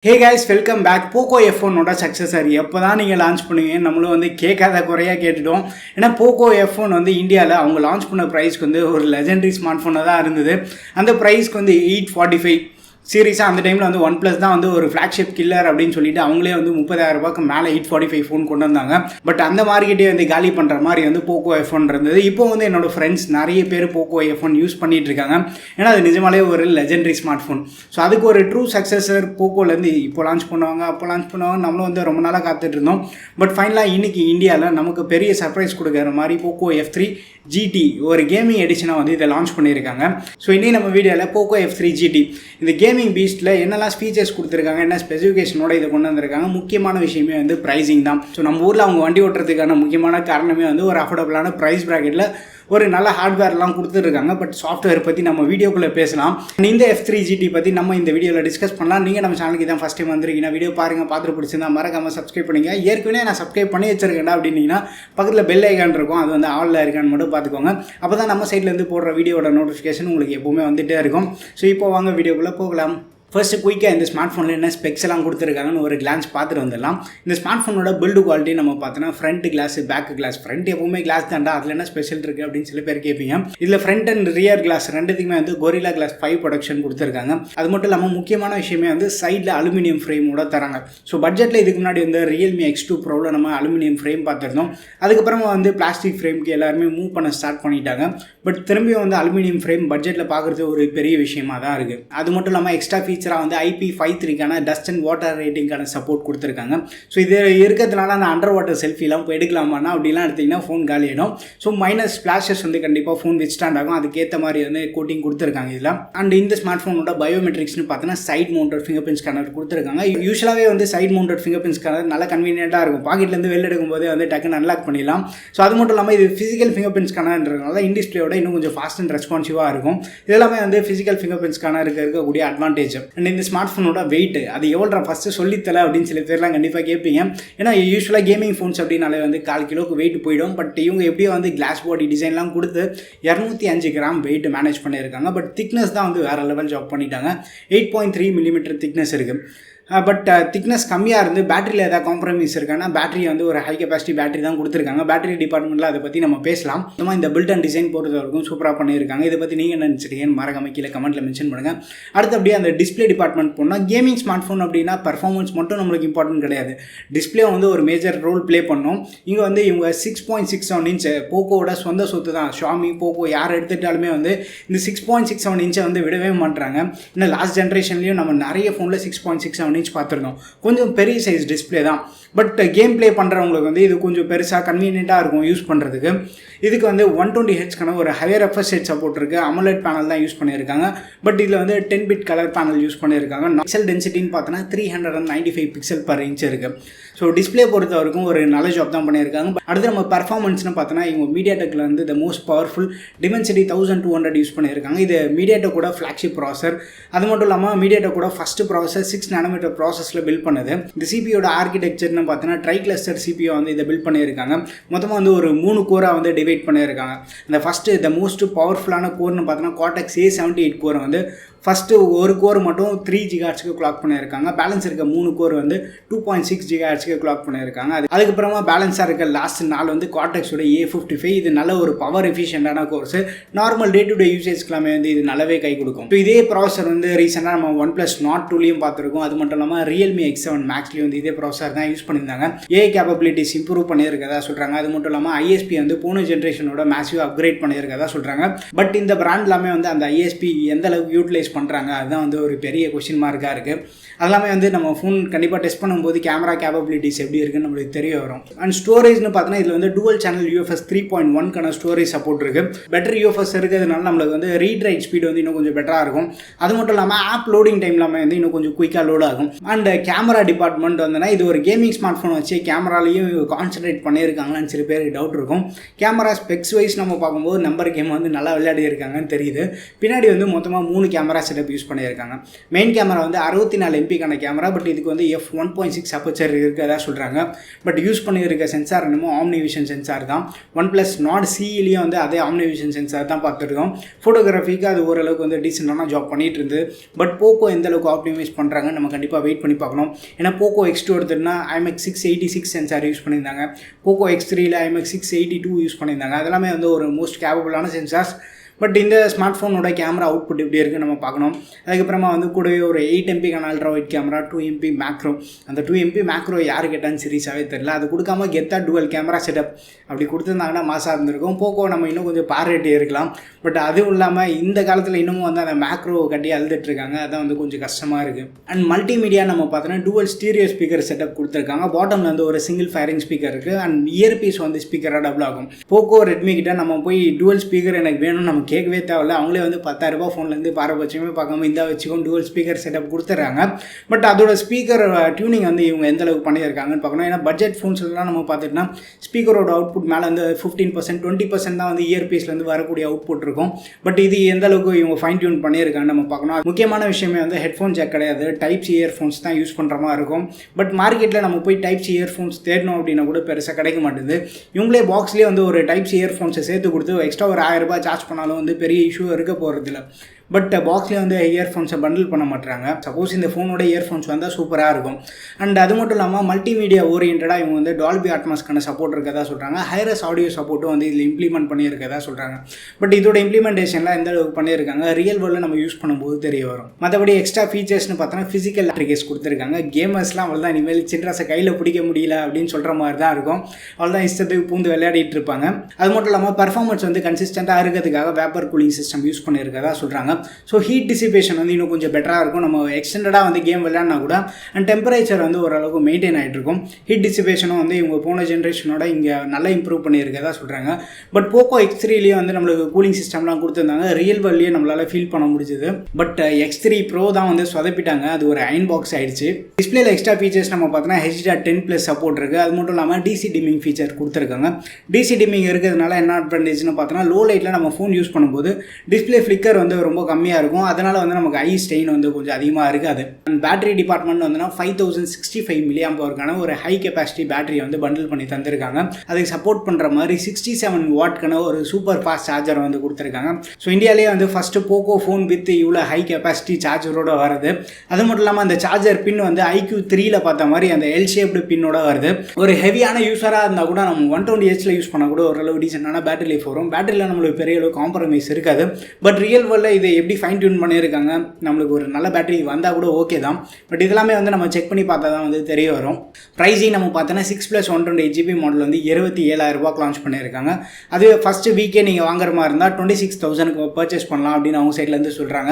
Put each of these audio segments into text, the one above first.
Hey guys, welcome back. POCO F1 ஓட successor எப்போ தான் நீங்கள் லான்ச் பண்ணுவீங்க நம்மளும் வந்து கேட்காத குறையாக கேட்டுட்டோம். ஏன்னா POCO F1 வந்து இந்தியாவில் அவங்க லான்ச் பண்ண ப்ரைஸ்க்கு வந்து ஒரு லெஜெண்டரி ஸ்மார்ட் ஃபோனாக தான் இருந்தது. அந்த ப்ரைஸ்க்கு வந்து 845 சீரியஸாக அந்த டைமில் வந்து OnePlus தான் வந்து ஒரு ஃப்ளாக்ஷிப் கில்லர் அப்படின்னு சொல்லிட்டு அவங்களே வந்து 30,000 மேலே 845 ஃபோன் கொண்டு வந்தாங்க. பட் அந்த மார்க்கெட்டே வந்து காலி பண்ணுற மாதிரி வந்து POCO F1 இருந்தது. இப்போ வந்து என்னோடய ஃப்ரெண்ட்ஸ் நிறைய பேர் POCO F1 யூஸ் பண்ணிட்டு இருக்காங்க. ஏன்னா அது நிஜமாலே ஒரு லெஜெண்டரி ஸ்மார்ட் ஃபோன். ஸோ அதுக்கு ஒரு ட்ரூ சக்ஸஸர் POCOலேருந்து இப்போ லான்ச் பண்ணுவாங்க, அப்போ லான்ச் பண்ணுவாங்க. நம்மளும் வந்து ரொம்ப நாளாக காத்துட்டு இருந்தோம். பட் ஃபைனலாக இன்றைக்கி இந்தியாவில் நமக்கு பெரிய சர்ப்ரைஸ் கொடுக்குற மாதிரி POCO F3 GT ஒரு கேமிங் எடிஷனாக வந்து இதை லான்ச் பண்ணியிருக்காங்க. ஸோ இன்றைக்கி நம்ம வீடியோவில் POCO F3 GT இந்த கேமிங் பீஸ்ட்டில் என்னெல்லாம் ஃபீச்சர்ஸ் கொடுத்துருக்காங்க, என்ன ஸ்பெசிஃபிகேஷனோட இதை கொண்டு வந்திருக்காங்க. முக்கியமான விஷயமே வந்து ப்ரைஸிங் தான். ஸோ நம்ம ஊரில் அவங்க வண்டி ஓட்டுறதுக்கான முக்கியமான காரணமே வந்து ஒரு அஃபோர்டபுளான ப்ரைஸ் ப்ராக்கெட்டில் ஒரு நல்ல ஹார்ட்வேர்லாம் கொடுத்துருக்காங்க. பட் சாஃப்ட்வேர் பற்றி நம்ம வீடியோக்குள்ளே பேசலாம். இந்த F3 GT பற்றி நம்ம இந்த வீடியோவில் டிஸ்கஸ் பண்ணலாம். நீங்கள் நம்ம சேனலுக்கு தான் ஃபஸ்ட் டைம் வந்துருக்கீங்கன்னா வீடியோ பாருங்கள், பார்த்துட்டு பிடிச்சிருந்தா மறக்காமல் சப்ஸ்கிரைப் பண்ணிங்க. ஏற்கனவே நான் சப்ஸ்கிரைப் பண்ணி வச்சிருக்கேன்டா அப்படின்னீங்கன்னா பக்கத்தில் பெல் ஐக்கான் இருக்கும், அது வந்து ஆலில் இருக்கான்னு மட்டும் பார்த்துக்கோங்க. அப்போ தான் நம்ம சைட்லேருந்து போடுற வீடியோட நோட்டிஃபிகேஷன் உங்களுக்கு எப்போவுமே வந்துகிட்டே இருக்கும். ஸோ இப்போ வாங்க வீடியோக்குள்ளே போகலாம். ஃபர்ஸ்ட் குயிக்காக இந்த ஸ்மார்ட் ஃபோனில் என்ன ஸ்பெக்ஸ் எல்லாம் கொடுத்துருக்காங்கன்னு ஒரு கிளான்ஸ் பார்த்துட்டு வந்துடலாம். இந்த ஸ்மார்ட் ஃபோனோட பில்டு குவாலிட்டி நம்ம பார்த்தோன்னா front glass, back glass. Front எப்பவுமே கிளாஸ் தாண்டா, அதில் என்ன ஸ்பெஷல் இருக்குது அப்படின்னு சில பேர் கேட்பீங்க. இதில் ஃப்ரண்ட் அண்ட் ரியர் கிளாஸ் ரெண்டுத்துக்குமே வந்து கொரில்லா கிளாஸ் 5 ப்ரொடக்ஷன் கொடுத்துருக்காங்க. அது மட்டும் இல்லாமல் முக்கியமான விஷயமே வந்து சைடில் அலுமினியம் ஃப்ரேமோட தராங்க. ஸோ பட்ஜெட்டில் இதுக்கு முன்னாடி வந்து Realme X2 Proவில் நம்ம அலுமினியம் ஃப்ரேம் பார்த்துருந்தோம். அதுக்கப்புறமா வந்து பிளாஸ்டிக் ஃப்ரேம்க்கு எல்லாருமே மூவ் பண்ண ஸ்டார்ட் பண்ணிட்டாங்க. பட் திரும்பியும் வந்து அலுமினியம் ஃப்ரேம் பட்ஜெட்டில் பார்க்குறது ஒரு பெரிய விஷயமா தான் இருக்குது. அது மட்டும் இல்லாமல் எக்ஸ்ட்ரா ஃபீச்சராக வந்து IP53க்கான டஸ்ட் அண்ட் வாட்டர் ரேட்டிங்கான சப்போர்ட் கொடுத்துருக்காங்க. ஸோ இது இருக்கிறதுனால நான் அண்டர் வாட்டர் செல்ஃபிலாம் இப்போ எடுக்கலாமான்னா அப்படிலாம் எடுத்திங்கன்னா ஃபோன் காலியிடும். ஸோ மைனஸ் ஸ்பிளாஷஸ் வந்து கண்டிப்பாக ஃபோன் வித்ஸ்டாண்ட் ஆகும். அதுக்கேற்ற மாதிரி வந்து கோட்டிங் கொடுத்துருக்காங்க இதில். அண்ட் இந்த ஸ்மார்ட் ஃபோனோட பயோமெட்ரிக்ஸ்னு பார்த்தோன்னா side mounted fingerprint scanner கொடுத்துருக்காங்க. யூஸ்வலாகவே வந்து side mounted fingerprint scanner நல்லா கன்வீனியன்ட்டாக இருக்கும். பாக்கெட்லேருந்து வெளில எடுக்கும்போது வந்து டக்குன்னு அன்லாக் பண்ணிடலாம். ஸோ அது மட்டும் இல்லாமல் இது ஃபிசிக்கல் ஃபிங்கர் பிரிண்ட் ஸ்கேனர்ன்றதுனால இன்டிஸ்பிளேயோட இன்னும் கொஞ்சம் ஃபாஸ்ட் அண்ட் ரெஸ்பான்சிவாக இருக்கும். இதெல்லாமே வந்து ஃபிசிக்கல் ஃபிங்கர் பிரிண்ட் ஸ்கேனர் இருக்கக்கூடிய அட்வான்டேஜ். அண்ட் இந்த ஸ்மார்ட் ஃபோனோட வெயிட் அது எவ்வளோ ஃபஸ்ட்டு சொல்லித்தலை அப்படின்னு சில பேர்லாம் கண்டிப்பாக கேட்பீங்க. ஏன்னா யூஸ்வலாக கேமிங் ஃபோன்ஸ் அப்படின்னாலே வந்து 1/4 கிலோக்கு வெயிட் போயிடும். பட் இவங்க எப்படியோ வந்து கிளாஸ் பாடி டிசைன்லாம் கொடுத்து 205 கிராம் வெயிட் மேனேஜ் பண்ணியிருக்காங்க. பட் திக்னஸ் தான் வந்து வேறு லெவல் ஜாப் பண்ணிட்டாங்க. 8.3 மில்லிமீட்டர் திக்னஸ் இருக்குது. பட் திக்னஸ் கம்மியாக இருந்து பேட்டரியில் ஏதாவது காம்ப்ரமைஸ் இருக்கான்னா பேட்டரி வந்து ஒரு ஹை கெப்பாசிட்டி பேட்டரி தான் கொடுத்துருக்காங்க. பேட்டரி டிபார்ட்மெண்ட்டில் அதை பற்றி நம்ம பேசலாம். இந்த பில்ட் அண்ட் டிசைன் பொறுத்த வரைக்கும் சூப்பராக பண்ணியிருக்காங்க. இதை பற்றி நீங்கள் என்ன நினச்சிருக்கீங்கன்னு மறக்காம கீழே கமெண்ட்டில் மென்ஷன் பண்ணுங்கள். அடுத்து அப்படியே அந்த டிஸ்பிளே டிபார்ட்மெண்ட் போனால் கேமிங் ஸ்மார்ட் ஃபோன் அப்படின்னா பர்ஃபார்மன்ஸ் மட்டும் நம்மளுக்கு இம்பார்ட்டன்ட் கிடையாது. டிஸ்பிளே வந்து ஒரு மேஜர் ரோல் ப்ளே பண்ணோம். இங்கே வந்து இவங்க 6.67 இன்ச் போக்கோட சொந்த சொத்து தான். ஷாமி போக்கோ யார் எடுத்துட்டாலுமே வந்து இந்த 6.67 இன்ச்சை வந்து விடவே மாட்டுறாங்க. இன்னும் லாஸ்ட் ஜென்ரேஷன்லேயும் நம்ம நிறைய ஃபோனில் 6.67 இன்ச் பார்த்துருந்தோம். கொஞ்சம் பெரிய சைஸ் டிஸ்பிளே தான். பட் கேம் ப்ளே பண்ணுறவங்களுக்கு வந்து இது கொஞ்சம் பெருசாக கன்வீனியண்ட்டாக இருக்கும் யூஸ் பண்ணுறதுக்கு. இதுக்கு வந்து 120 ஹெர்ட்ஸ்க்கான ஒரு ஹையர் ரெஃப்ரெஷ் ரேட் சப்போர்ட் இருக்குது. AMOLED பேனல் தான் யூஸ் பண்ணியிருக்காங்க. பட் இதில் வந்து 10 பிட் கலர் பேனல் யூஸ் பண்ணியிருக்காங்க. பிக்சல் டென்சிட்டின்னு பார்த்தோன்னா 395 பிக்சல் பர் இன்ச் இருக்குது. ஸோ டிஸ்பிளே பொறுத்த வரைக்கும் ஒரு நல்ல ஜாப் தான் பண்ணியிருக்காங்க. அடுத்து நம்ம பர்ஃபார்மன்ஸ்னு பார்த்தோன்னா இவங்க மீடியாடெக்கில் வந்து the most powerful Dimensity 1200 use பண்ணியிருக்காங்க. இது மீடியாடெக் கூட ஃப்ளாக்ஷிப் ப்ராசர். அது மட்டும் இல்லாமல் மீடியாடெக் கூட ஃபஸ்ட்டு ப்ராசர் 6 நானோமீட்டர் ப்ராசஸில் பில்ட் பண்ணுது. இந்த சிபியோட ஆர்கிடெக்சர்னு பார்த்தோன்னா ட்ரை கிளஸ்டர் சிபியோ வந்து இதை பில்ட் பண்ணியிருக்காங்க. மொத்தமாக வந்து ஒரு 3 கோராக வந்து டிவைட் பண்ணியிருக்காங்க. இந்த ஃபஸ்ட்டு த மோஸ்ட் பவர்ஃபுல்லான கோர்னு பார்த்தோன்னா Cortex A78 கோரை வந்து ஃபஸ்ட்டு ஒரு கோர் மட்டும் 3 GHz கிளாக் பண்ணியிருக்காங்க. பேலன்ஸ் இருக்க 3 கோர் வந்து 2.6 GHz கிளாக் பண்ணியிருக்காங்க. அதுக்கப்புறமா பேலன்ஸாக இருக்க லாஸ்ட் 4 வந்து கார்டெக்ஸோட A55. இது நல்ல ஒரு பவர் எஃபிஷியண்டான cores. Normal day to day யூசேஜ்க்கெல்லாமே வந்து இது நல்லாவே கை கொடுக்கும். ஸோ இதே ப்ராசர் வந்து ரீசெண்டாக நம்ம OnePlus Nord 2லையும் பார்த்துருக்கோம். அது மட்டும் இல்லாமல் Realme X7 Maxலேயும் வந்து இதே ப்ராசர் தான் யூஸ் பண்ணியிருந்தாங்க. AI கேப்பபிலிட்டிஸ் இம்ப்ரூவ் பண்ணியிருக்கதா சொல்கிறாங்க. அது மட்டும் இல்லாமல் ISP வந்து போன ஜென்ரேஷனோட மேசிவ் அப்கிரேட் பண்ணியிருக்கதா சொல்கிறாங்க. பட் இந்த பிராண்ட் எல்லாமே வந்து அந்த ISP எந்த அளவுக்கு யூட்டிலைஸ் பண்ணுறாங்க அதுதான் வந்து ஒரு பெரிய கொஸ்டின் மார்க்காக இருக்குது. அதெல்லாமே வந்து நம்ம ஃபோன் கண்டிப்பாக டெஸ்ட் பண்ணும்போது கேமரா கேப்பபிலிட்டிஸ் எப்படி இருக்குன்னு நம்மளுக்கு தெரிய வரும். அண்ட் ஸ்டோரேஜ்னு பார்த்தோன்னா இதில் வந்து டூவல் சேனல் UFS 3.1க்கான ஸ்டோரேஜ் சப்போர்ட் இருக்குது. பெட்டர் UFS இருக்கிறதுனால நம்மளுக்கு வந்து ரீட் ரைட் ஸ்பீடு வந்து இன்னும் கொஞ்சம் பெட்டராக இருக்கும். அது மட்டும் இல்லாமல் ஆப் லோடிங் டைம் எல்லாமே வந்து இன்னும் கொஞ்சம் குயிக்காக லோட் ஆகும். அண்ட் கேமரா டிபார்ட்மெண்ட் வந்துன்னா இது ஒரு கேமிங் ஸ்மார்ட் ஃபோன் வச்சு கேமராலையும் கான்சன்ட்ரேட் பண்ணியிருக்காங்களான்னு சில பேருக்கு டவுட் இருக்கும். கேமரா ஸ்பெக்ஸ் வைஸ் நம்ம பார்க்கும்போது நம்பர் கேம் வந்து நல்லா விளையாடி இருக்காங்கன்னு தெரியுது. பின்னாடி வந்து மொத்தமாக 3 கேமரா கேமரா செட்டப் யூஸ் பண்ணியிருக்காங்க. மெயின் கேமரா வந்து 64 MP கேமரா, பட் இதுக்கு வந்து f1.6 அப்பச்சர் இருக்கிறதா சொல்கிறாங்க. பட் யூஸ் பண்ணியிருக்க சென்சார் என்னமோ ஆம்னிவிஷன் சென்சார் தான். OnePlus Nord CEலேயும் வந்து அதே ஆம்னிவிஷன் சென்சார் தான் பார்த்துருக்கோம். ஃபோட்டோகிராஃபிக்கு அது ஓரளவுக்கு வந்து டீசெண்டான ஜாப் பண்ணிட்டு இருந்து. பட் போக்கோ எந்த அளவுக்கு ஆப்டிமைஸ் பண்ணுறாங்க நம்ம கண்டிப்பாக வெயிட் பண்ணி பார்க்கணும். ஏன்னா Poco X2 எடுத்துட்டுனா IMX 686 sensor use பண்ணியிருந்தாங்க. போக்கோ X3ல IMX 682 யூஸ் பண்ணியிருந்தாங்க. அதெல்லாமே வந்து ஒரு மோஸ்ட் கேப்பபிளான சென்சார்ஸ். பட் இந்த ஸ்மார்ட் ஃபோனோட கேமரா அவுட்புட் எப்படி இருக்குது நம்ம பார்க்கணும். அதுக்கப்புறமா வந்து கூடவே ஒரு 8 MP ultra wide camera, 2 MP macro. அந்த 2 MP மேக்ரோ யார் கேட்டான்னு சீரியஸாகவே தெரியல. அது கொடுக்காம கெத்தா டுவல் கேமரா செட்டப் அப்படி கொடுத்துருந்தாங்கன்னா மாசாக இருந்திருக்கும். போக்கோ நம்ம இன்னும் கொஞ்சம் பாராட்டி இருக்கலாம். பட் அதுவும் இல்லாமல் இந்த காலத்தில் இன்னமும் வந்து அந்த மேக்ரோ கட்டி அழுதுட்டுருக்காங்க. அதான் வந்து கொஞ்சம் கஷ்டமாக இருக்குது. அண்ட் மல்டிமீடியா நம்ம பார்த்தோன்னா டுவல் ஸ்டீரியோ ஸ்பீக்கர் செட்டப் கொடுத்துருக்காங்க. பாட்டமில் வந்து ஒரு சிங்கிள் ஃபயரிங் ஸ்பீக்கர் இருக்குது. அண்ட் இயர்பீஸ் வந்து ஸ்பீக்கராக டபுள் ஆகும். போக்கோ ரெட்மி கிட்ட நம்ம போய் டுவல் ஸ்பீக்கர் எனக்கு வேணும்னு நம்ம கேட்கவே தேவையில்ல. அவங்களே வந்து 10,000 ரூபாய் ஃபோன்லேருந்து பாரபட்சமே பார்க்காம இந்த வச்சுக்கும் டுவல் ஸ்பீக்கர் செட்டப் கொடுத்துட்றாங்க. பட் அதோட ஸ்பீக்கர் டியூனிங் வந்து இவங்க எந்த அளவுக்கு பண்ணியிருக்காங்கன்னு பார்க்கணும். ஏன்னா பட்ஜெட் ஃபோன்ஸ்லாம் நம்ம பார்த்துட்டோம்னா ஸ்பீக்கரோட அவுட்புட் மேலே வந்து 15% 20% தான் வந்து இயர்பீஸ்லேருந்து வரக்கூடிய அவுட்புட் இருக்கும். பட் இது எந்த அளவுக்கு இவங்க ஃபைன் டியூன் பண்ணியிருக்காங்கன்னு நம்ம பார்க்கணும். முக்கியமான விஷயமே வந்து ஹெட்ஃபோன் ஜாக் கிடையாது, டைப்ஸ் இயர்ஃபோன்ஸ் தான் யூஸ் பண்ணுற மாதிரி இருக்கும். பட் மார்க்கெட்டில் நம்ம போய் டைப்ஸ் இயர்ஃபோன்ஸ் தேடணும் அப்படின்னா கூட பெருசாக கிடைக்க மாட்டேங்குது. இவங்களே பாக்ஸ்லேயே வந்து ஒரு டைப்ஸ் இயர்ஃபோன்ஸை சேர்த்து கொடுத்து எக்ஸ்ட்ரா ஒரு 1000 ரூபாய் சார்ஜ் பண்ணாலும் வந்து பெரிய இஷ்யூ இருக்க போகிறதில்ல. பட் பாக்ஸ்லேயே வந்து இயர்ஃபோன்ஸை பண்டில் பண்ண மாட்டாங்க. சப்போஸ் இந்த ஃபோனோட இயர்ஃபோன்ஸ் வந்தால் சூப்பராக இருக்கும். அண்ட் அது மட்டும் இல்லாமல் மல்டிமீடியா ஓரியன்டாக இவங்க வந்து டால்பி அட்மாஸ்க்கான சப்போர்ட் இருக்கதா சொல்கிறாங்க. ஹைரஸ் ஆடியோ சப்போர்ட்டும் வந்து இதில் இம்ப்ளிமெண்ட் பண்ணியிருக்கதா சொல்கிறாங்க. பட் இதோட இம்ப்ளிமெண்டேஷன்லாம் எந்த அளவுக்கு பண்ணியிருக்காங்க ரியல் வேர்ல்டில் நம்ம யூஸ் பண்ணும்போது தெரிய வரும். மற்றபடி எக்ஸ்ட்ரா ஃபீச்சர்ஸ்னு பார்த்தோன்னா ஃபிசிக்கல் கேஸ் கொடுத்துருக்காங்க. கேமர்ஸ்லாம் அவள் தான் இனிமேல் சின்ராஸை கையில் பிடிக்க முடியல அப்படின்னு சொல்கிற மாதிரி தான் இருக்கும். அவள் தான் இஷ்டத்துக்கு பூந்து விளையாடிட்டு இருப்பாங்க. அது மட்டும் இல்லாமல் பர்ஃபார்மன்ஸ் வந்து கன்சிஸ்டண்ட்டாக இருக்கிறதுக்காக வேப்பர் கூலிங் சிஸ்டம் யூஸ் பண்ணியிருக்கதா சொல்கிறாங்க. ஸோ ஹீட் டிசிபேஷன் வந்து இன்னும் கொஞ்சம் பெட்டராக இருக்கும். நம்ம எக்ஸ்டெண்டடாக வந்து கேம் விளையாடினா கூட அண்ட் டெம்பரேச்சர் வந்து ஓரளவுக்கு மெயின்டைன் ஆகிட்டு இருக்கும். ஹீட் டிசிபேஷனும் வந்து இவங்க போன ஜென்ரேஷனோட இங்கே நல்லா இம்ப்ரூவ் பண்ணியிருக்கதா சொல்கிறாங்க. பட் போக்கோ X3லேயே வந்து நம்மளுக்கு கூலிங் சிஸ்டம்லாம் கொடுத்துருந்தாங்க. ரியல் வேர்ல்ட்லேயே நம்மளால் ஃபீல் பண்ண முடிஞ்சுது. பட் X3 Pro தான் வந்து சொதப்பிட்டாங்க. அது ஒரு அயன் பாக்ஸ் ஆயிடுச்சு. டிஸ்பிளேல எக்ஸ்ட்ரா ஃபீச்சர்ஸ் நம்ம பார்த்தோன்னா HD10+ சப்போர்ட் இருக்குது. அது மட்டும் இல்லாமல் DC டிமிங் ஃபீச்சர் கொடுத்துருக்காங்க. DC டிமிங் இருக்கிறதுனால என்ன அட்வான்டேஜ்னு பார்த்தோன்னா லோ லைட்டில் நம்ம ஃபோன் யூஸ் பண்ணும்போது டிஸ்பிளே ஃப்ளிக்கர் வந்து ரொம்ப கம்மியாக இருக்கும். அதனால் வந்து நமக்கு ஐ ஸ்டெயின் வந்து கொஞ்சம் அதிகமாக இருக்காது. அண்ட் பேட்டரி டிபார்ட்மெண்ட் வந்து 5065 mAh ஒரு ஹை கெப்பாசிட்டி பேட்டரியை வந்து பண்டில் பண்ணி தந்திருக்காங்க. அதுக்கு சப்போர்ட் பண்ணுற மாதிரி 67 வாட்க்கான ஒரு சூப்பர் ஃபாஸ்ட் சார்ஜர் வந்து கொடுத்துருக்காங்க. ஸோ இந்தியாவிலேயே வந்து ஃபஸ்ட்டு போக்கோ ஃபோன் வித் இவ்வளோ ஹை கெப்பாசிட்டி சார்ஜரோட வருது. அது மட்டும் இல்லாமல் அந்த சார்ஜர் பின் வந்து IQ3ல பார்த்த மாதிரி அந்த எல் ஷேப்டு பின்னோட வருது. ஒரு ஹெவியான யூஸராக இருந்தால் கூட நம்ம 120Hz யூஸ் பண்ணால் கூட ஓரளவு டீசெண்டான பேட்டரி லைஃப் வரும். பேட்டரியில் நம்மளுக்கு பெரிய அளவு காம்ப்ரமைஸ் இருக்காது. பட் ரியல் வேர்ல்டில் இதை எப்படி ஃபைன் டியூன் பண்ணியிருக்காங்க, நம்மளுக்கு ஒரு நல்ல பேட்டரி வந்தால் கூட ஓகே தான். பட் இதெல்லாமே வந்து நம்ம செக் பண்ணி பார்த்தா தான் வந்து தெரிய வரும். ப்ரைஸிங் நம்ம பார்த்தோன்னா 6+128GB மாடல் வந்து 27,000 ரூபாய்க்கு லான்ச் பண்ணியிருக்காங்க. அதுவே ஃபஸ்ட்டு வீக்கே நீங்கள் வாங்குற மாதிரி இருந்தால் 26,000க்கு பர்ச்சேஸ் பண்ணலாம் அப்படின்னு அவங்க சைட்லேருந்து சொல்கிறாங்க.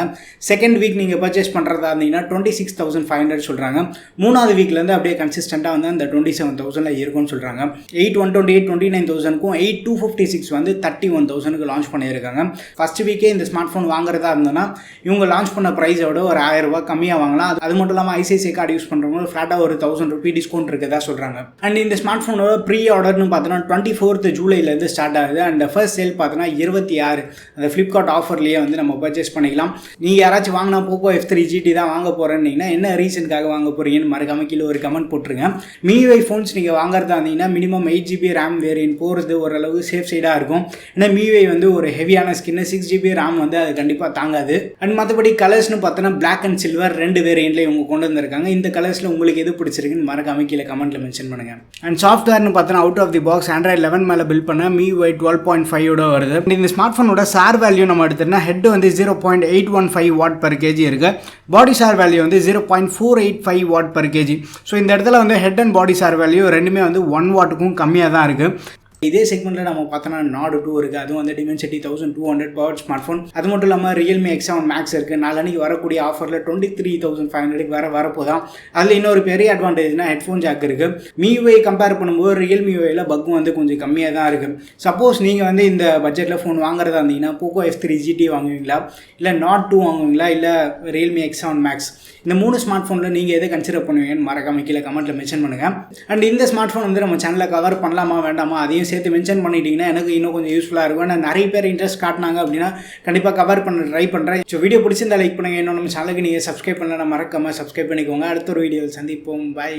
செகண்ட் வீக் நீங்கள் பர்ச்சேஸ் பண்ணுறதா இருந்தீங்கன்னா 26,500 சொல்கிறாங்க. மூணாவது வீக்லேருந்து அப்படியே கன்சிஸ்டண்ட்டாக வந்து அந்த 27,000 இருக்கும்னு சொல்கிறாங்க. 8,128 29,000க்கும் 8,256 வந்து 31,000க்கு லான்ச் பண்ணியிருக்காங்க. ஃபஸ்ட் வீக்கே இந்த ஸ்மார்ட் ஃபோன் வாங்குறதா இருந்தோன்னா இவங்க லான்ச் பண்ண ப்ரைஸோட ஒரு 1000 ரூபாய் கம்மியாக வாங்கலாம். அது மட்டும் இல்லாமல் ICICI கார்டு யூஸ் பண்ணுறவங்க ஃப்ளாட்டாக ஒரு 1000 ரூபி டிஸ்கவுண்ட் இருக்குதா சொல்கிறாங்க. அண்ட் இந்த ஸ்மார்ட் ஃபோனோட ப்ரீ ஆர்டர்னு பார்த்தோன்னா 24th ஜூலைலேருந்து ஸ்டார்ட் ஆகுது. அண்ட் ஃபர்ஸ்ட் சேல் பார்த்தோன்னா 26 அந்த ஃப்ளிப்கார்ட் ஆஃபர்லேயே வந்து நம்ம பர்ச்சேஸ் பண்ணிக்கலாம். நீங்கள் யாராச்சும் வாங்கினா போக்கோ F3 GT தான் வாங்க போகிறேன்னீங்கன்னா என்ன ரீசனுக்காக வாங்க போகிறீங்கன்னு மறக்காம கீழே ஒரு கமெண்ட் போட்டுருங்க. MIUI ஃபோன்ஸ் நீங்கள் வாங்குறதா இருந்தீங்கன்னா மினிமம் 8GB RAM வேரியன்ட் போகிறது ஓரளவு சேஃப் சைடாக இருக்கும். ஏன்னா MIUI வந்து ஒரு ஹெவியான ஸ்கின்னு 6GB RAM வந்து அது கண்டிப்பாக தாங்காது. அண்ட் மற்றபடி கலர்ஸ்னு பார்த்தோன்னா பிளாக் அண்ட் சில்வர் 2 வேரியண்ட்ல இவங்க கொண்டு வந்திருக்காங்க. இந்த கலர்ஸில் உங்களுக்கு எது பிடிச்சிருக்குன்னு மறக்காம கீழே கமெண்ட்ல மென்ஷன் பண்ணுங்க. அண்ட் சாஃப்ட்வேர்னு பார்த்தோன்னா out of the box Android 11 மேலே பில்ட் பண்ண MIUI 12.5 வருது. இந்த ஸ்மார்ட் ஃபோனோட சார் வேல்யூ நம்ம எடுத்தோம்னா ஹெட் வந்து 0.815 வாட் per kg இருக்கு. பாடி சார் வேல்யூ வந்து 0.485 வாட் per kg. ஸோ இந்த இடத்துல வந்து head and body sir value ரெண்டுமே வந்து 1 வாட்டுக்கும் கம்மியாக தான் இருக்குது. இதே செக்மெண்ட்டில் நம்ம பார்த்தோன்னா Nord 2 இருக்குது. அதுவும் வந்து Dimensity 1200 பவர் ஸ்மார்ட் ஃபோன். அது மட்டும் இல்லாமல் Realme X7 Max இருக்குது. நாளைக்கு வரக்கூடிய ஆஃபரில் 23,500க்கு வரப்போதான். அதில் இன்னொரு பெரிய அட்வான்டேஜ்னா ஹெட்ஃபோன் ஜாக் இருக்குது. MIUI கம்பேர் பண்ணும்போது Realme MIUIயில் பக் வந்து கொஞ்சம் கம்மியாக தான் இருக்குது. சப்போஸ் நீங்கள் வந்து இந்த பட்ஜெட்டில் ஃபோன் வாங்குறதா இருந்தீங்கன்னா POCO F3 GT வாங்குவீங்களா, இல்லை Nord 2 வாங்குவீங்களா, இல்லை Realme X7 Max, இந்த 3 ஸ்மார்ட் ஃபோனில் நீங்கள் எதை கன்சிடர் பண்ணுவீங்கன்னு மறக்காம கீழே கமெண்ட்டில் மென்ஷன் பண்ணுங்கள். அண்ட் இந்த ஸ்மார்ட் ஃபோன் வந்து நம்ம சேனலில் கவர் பண்ணலாமா வேண்டாமா அதையும் எல்லாத்தையும் சேர்த்து மென்ஷன் பண்ணிட்டீங்கன்னா எனக்கு இன்னும் கொஞ்சம் யூஸ்ஃபுல்லாக இருக்கும். நான் நிறைய பேர் இன்ட்ரெஸ்ட் காட்டினாங்க அப்படின்னா கண்டிப்பாக கவர் பண்ண ட்ரை பண்ணுறேன். ஸோ வீடியோ பிடிச்சிருந்தா லைக் பண்ணுங்கள். இன்னும் நம்ம சேனலுக்கு நீங்கள் சப்ஸ்கிரைப் பண்ணலாம், மறக்காமல் சப்ஸ்கிரைப் பண்ணிக்கோங்க. அடுத்த ஒரு வீடியோவில் சந்திப்போம். பை.